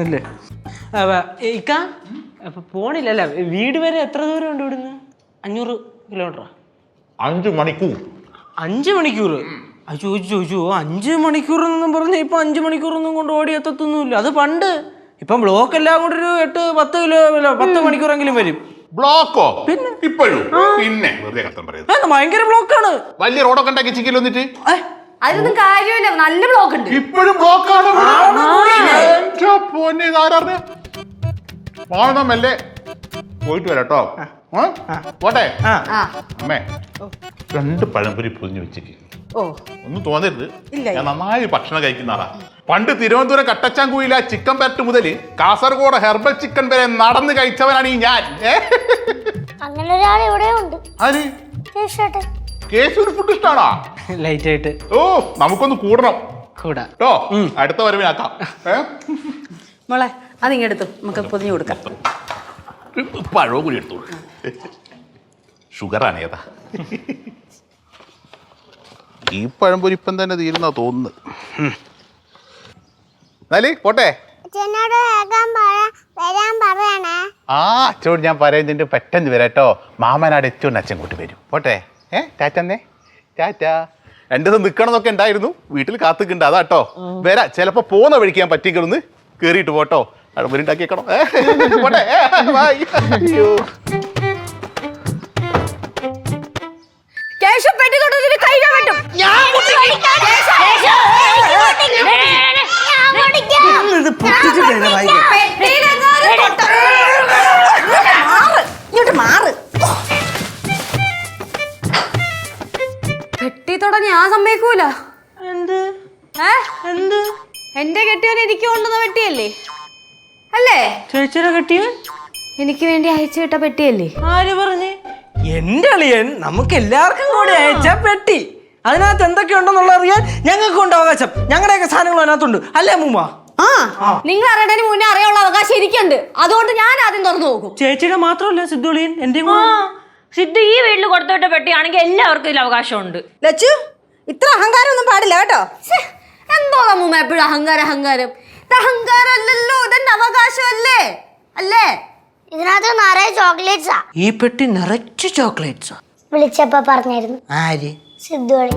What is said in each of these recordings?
ഇല്ലേ ഇക്ക അപ്പൊ പോണില്ലല്ല. വീട് വരെ എത്ര ദൂരം ഉണ്ട് ഇവിടുന്ന്? 500 കിലോമീറ്ററാ? 5 മണിക്കൂർ. 5 മണിക്കൂർ? ചോദിച്ചു 5 മണിക്കൂർ എന്നൊന്നും പറഞ്ഞ ഇപ്പൊ 5 മണിക്കൂറൊന്നും കൊണ്ട് ഓടി എത്തത്തൊന്നുമില്ല. അത് പണ്ട്. ഇപ്പം ബ്ലോക്ക് എല്ലാം കൂടെ ഒരു 8-10 മണിക്കൂറെങ്കിലും വരും. ബ്ലോക്കോ? പിന്നെ ഇപ്പോഴും പിന്നെ വെറുതെ കഷ്ടം പറയുന്നത്. ഭയങ്കര ബ്ലോക്കാണ്. വലിയ റോഡൊക്കെ ഉണ്ടാക്കി ചിക്കൽ വന്നിട്ട് അതിനൊന്നും കാര്യമില്ല. നല്ല ബ്ലോക്ക് ഉണ്ട്. ഇപ്പോഴും ബ്ലോക്കാണ്. മെല്ലെ പോയിട്ട് വരാട്ടോ. പോട്ടെ അമ്മേ. 2 പഴംപൊരി പൊതിഞ്ഞു വെച്ചിട്ട് ഒന്നും തോന്നരുത്. ഞാൻ നന്നായി ഭക്ഷണം കഴിക്കുന്ന ആളാ. പണ്ട് തിരുവനന്തപുരം കട്ടച്ചാങ്കുയില ചിക്കൻ പെരട്ട് മുതൽ കാസർഗോഡ് ഹെർബൽ ചിക്കൻ വരെ നടന്ന് കഴിച്ചവനാണ് ഈ ഞാൻ. അങ്ങനെ ഒരാൾ ഇവിടെ ഉണ്ട്. ആര്? കേശുവിന് ഫുഡ് ഇഷ്ടാണോ? ലൈറ്റ് ആയിട്ട്. ഓ നമുക്കൊന്ന് കൂടണം കേട്ടോ. അടുത്ത വരവിനാക്കാം. മോളെ അതിങ്ങെടുത്തു, നമുക്ക് പൊതിഞ്ഞു കൊടുക്കാം. പഴവും കൂടി എടുത്തോളൂ. ഷുഗറാണ് ഏതാ? ഈ പഴംപൊരി ഇപ്പം തന്നെ തീരുന്നാ തോന്നുന്നത്. എന്നാലേ പോട്ടെ. അച്ഛനോട് ഞാൻ പറയുന്നുണ്ട്, പെട്ടെന്ന് വരാട്ടോ. മാമനാട് എത്തിയോണ്ട് അച്ഛൻ കൂട്ടി വരും. പോട്ടെ. ടാറ്റന്നേ. ടാറ്റ. 2 ദിവസം നിൽക്കണമെന്നൊക്കെ ഉണ്ടായിരുന്നു. വീട്ടിൽ കാത്തുക്കുണ്ട്. അതാട്ടോ വരാ. ചിലപ്പോ പോകുന്ന വഴിക്ക് ഞാൻ പറ്റിക്കളൊന്ന് കേറിയിട്ട് പോട്ടോ. പഴംപൊരി ഉണ്ടാക്കിയേക്കണം. പോട്ടെ. അയ്യോ പെട്ടി തൊടാൻ ഞാൻ സമ്മതിക്കൂല. എന്ത്? എന്റെ കെട്ടിയവൻ എനിക്ക് കൊണ്ടുവന്ന പെട്ടിയല്ലേ? അല്ലേ? ചേച്ചിയുടെ കെട്ടിയവൻ എനിക്ക് വേണ്ടി അയച്ചു വിട്ട പെട്ടിയല്ലേ? ആര് പറഞ്ഞേ? എന്റെ അളിയൻ നമുക്ക് എല്ലാവർക്കും കൂടി അയച്ച പെട്ടി. അതിനകത്ത് എന്തൊക്കെയുണ്ടെന്നുള്ള അറിയാൻ ഞങ്ങൾക്കുണ്ട് അവകാശം. ഞങ്ങളുടെയൊക്കെ സാധനങ്ങൾ അതിനകത്തുണ്ട്. അല്ലേ അമ്മൂമ്മ? നിങ്ങൾ അറിയണതിന് മുന്നേ അറിയാനുള്ള അവകാശം എനിക്കുണ്ട്. അതുകൊണ്ട് ഞാൻ ആദ്യം തുറന്നു നോക്കും. ചേച്ചിയുടെ മാത്രമല്ല സിദ്ധു അളിയൻ എന്റെ. സിദ്ധു ഈ വീട്ടിൽ കൊടുത്തോട്ട പെട്ടിയാണെങ്കിൽ എല്ലാവർക്കും ഇതിൽ അവകാശമുണ്ട്. ലച്ചു, ഇത്ര അഹങ്കാരം ഒന്നും പാടില്ല കേട്ടോ. എന്തോ അമ്മൂമ്മ എപ്പോഴും അഹങ്കാരം. ഇത് അഹങ്കാരം അല്ലല്ലോ, ഇതെന്റെ അവകാശമല്ലേ? അല്ലേ? ഇതിനകത്ത് നിറയെ ചോക്ലേറ്റ്സാ. ഈ പെട്ടി നിറച്ച് ചോക്ലേറ്റ്സാ. വിളിച്ചപ്പോ പറഞ്ഞായിരുന്നു. ആര്? സിദ്ധു അളി.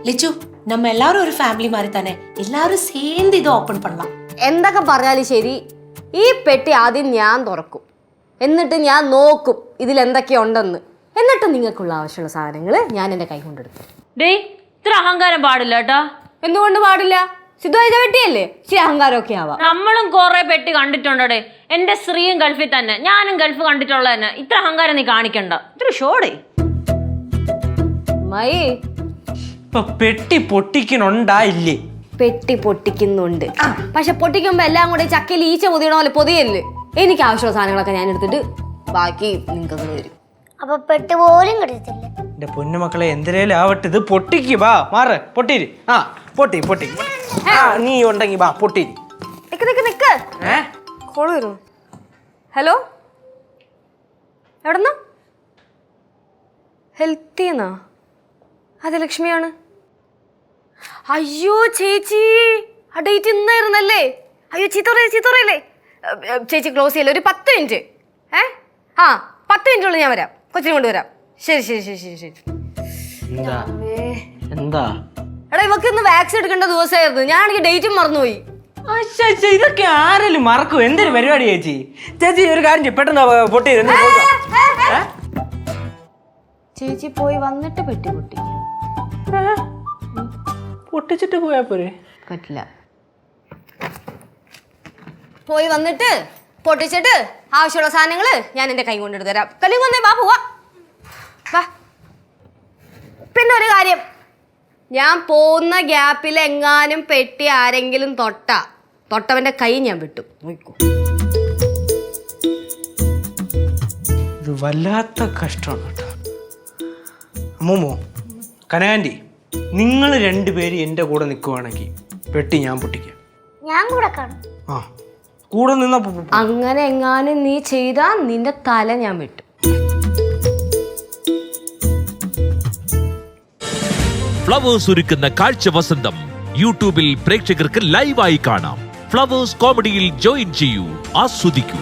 ലിച്ചു, நம்ம எல்லாரும் ஒரு ஃபேமிலி மாதிரி தானே, எல்லாரும் சேர்ந்து ഇത് ഓപ്പൺ பண்ணலாம். എന്തൊക്കെ പറഞ്ഞാലും ശരി, ഈ പെട്ടി ആദ്യം ഞാൻ തുറക്കും. എന്നിട്ട് ഞാൻ നോക്കും ഇതിൽ എന്തൊക്കെയുണ്ടെന്ന്. എന്നിട്ട് നിങ്ങൾക്കുള്ള ആവശ്യമുള്ള സാധനങ്ങൾ ഞാൻ എൻ്റെ കൈ കൊണ്ടെടുക്കും. ഡേയ്, ഇത്ര അഹങ്കാരം പാടില്ല കേട്ടാ. എന്തുകൊണ്ട് പാടില്ല? സിദ്ധു അയച്ച പെട്ടിയല്ലേ? ഇച്ചിരി അഹങ്കാരമൊക്കെ ആവാം. നമ്മളും കുറെ പെട്ടി കണ്ടിട്ടുണ്ടേ. എന്റെ സ്ത്രീയും ഗൾഫിൽ തന്നെ, ഞാനും ഗൾഫ് കണ്ടിട്ടുള്ള തന്നെ. ഇത്ര അഹങ്കാരം നീ കാണിക്കണ്ട. ഇത്ര ഷോടേ. മൈ ഇപ്പൊ പെട്ടി പൊട്ടിക്കണുണ്ടായില്ലേ? പെട്ടി പൊട്ടിക്കുന്നുണ്ട്. പക്ഷെ പൊട്ടിക്കുമ്പോ എല്ലാം കൂടെ ചക്കയിൽ ഈച്ച പൊതിയണ പോലെ പൊതിയല്ലേ. എനിക്ക് ആവശ്യമുള്ള സാധനങ്ങളൊക്കെ ഞാൻ എടുത്തിട്ട് ബാക്കി നിങ്ങൾക്ക് തരും. അപ്പൊ പെട്ടി പോലും കിടത്തില്ല. എന്റെ പൊന്നുമക്കളെ എന്തിനേലും ആവട്ടെ, ഇത് പൊട്ടിക്ക്. വാ മാറ്. പൊട്ടിരി. പൊട്ടി. നീ ഉണ്ടെങ്കി വാ പൊട്ടിരി. നിക്ക്. കോള് വരും. ഹലോ, എവിടെന്നാ? ഹെൽത്തിന്നാ? അതെ, ലക്ഷ്മിയാണ്. അയ്യോ ചേച്ചി, ആ ഡേറ്റ് ഇന്നായിരുന്നല്ലേ? അയ്യോ ചീത്തറയില്ലേ ചേച്ചി. ക്ലോസ് ചെയ്യല്ലേ, ഒരു 10 മിനിറ്റ്. 10 മിനിറ്റുള്ള ഞാൻ വരാം. കൊച്ചിനെ കൊണ്ടുവരാം. ശരി. എന്താ? എടാ, ഇവക്ക് ഇന്ന് വാക്സിൻ എടുക്കേണ്ട ദിവസമായിരുന്നു. ഞാനാണെങ്കിൽ ഡേറ്റും മറന്നുപോയി. ഇതൊക്കെ ആരെങ്കിലും മറക്കും? എന്തൊരു പരിപാടി ചേച്ചി. ഒരു കാര്യം ചെയ്യ്, പെട്ടെന്ന് പൊട്ടി. ചേച്ചി പോയി വന്നിട്ട് പെട്ടി പൊട്ടിച്ചിട്ട് പോയാ പോരെ? പറ്റില്ല. പോയി വന്നിട്ട് പൊട്ടിച്ചിട്ട് ആവശ്യമുള്ള സാധനങ്ങള് ഞാൻ എന്റെ കൈ കൊണ്ടെടുത്ത് തരാം. കല്ലിങ് വന്നേ, വാ പോവാ. പിന്നെ ഒരു കാര്യം, ഞാൻ പോകുന്ന ഗ്യാപ്പിൽ എങ്ങാനും പെട്ടി ആരെങ്കിലും തൊട്ടവന്റെ കൈ ഞാൻ വിട്ടു. നോക്കൂ. ഇത് വല്ലാത്ത കഷ്ടമാണ് കേട്ടോ. അമ്മൂമ്മോ, കനകാന്റി, നിങ്ങൾ 2 പേര് എൻ്റെ കൂടെ നിൽക്കുവാണെങ്കിൽ പെട്ടി ഞാൻ പൊട്ടിക്കാം. ഞാൻ കൂടെ കാണും. കൂടെ നിന്ന അങ്ങനെ എങ്ങാനും നീ ചെയ്താ നിന്റെ തല ഞാൻ വിട്ടു. ഫ്ലവേഴ്സ് ഒരുക്കുന്ന കാഴ്ച വസന്തം യൂട്യൂബിൽ പ്രേക്ഷകർക്ക് ലൈവായി കാണാം. ഫ്ലവേഴ്സ് കോമഡിയിൽ ജോയിൻ ചെയ്യൂ, ആസ്വദിക്കൂ.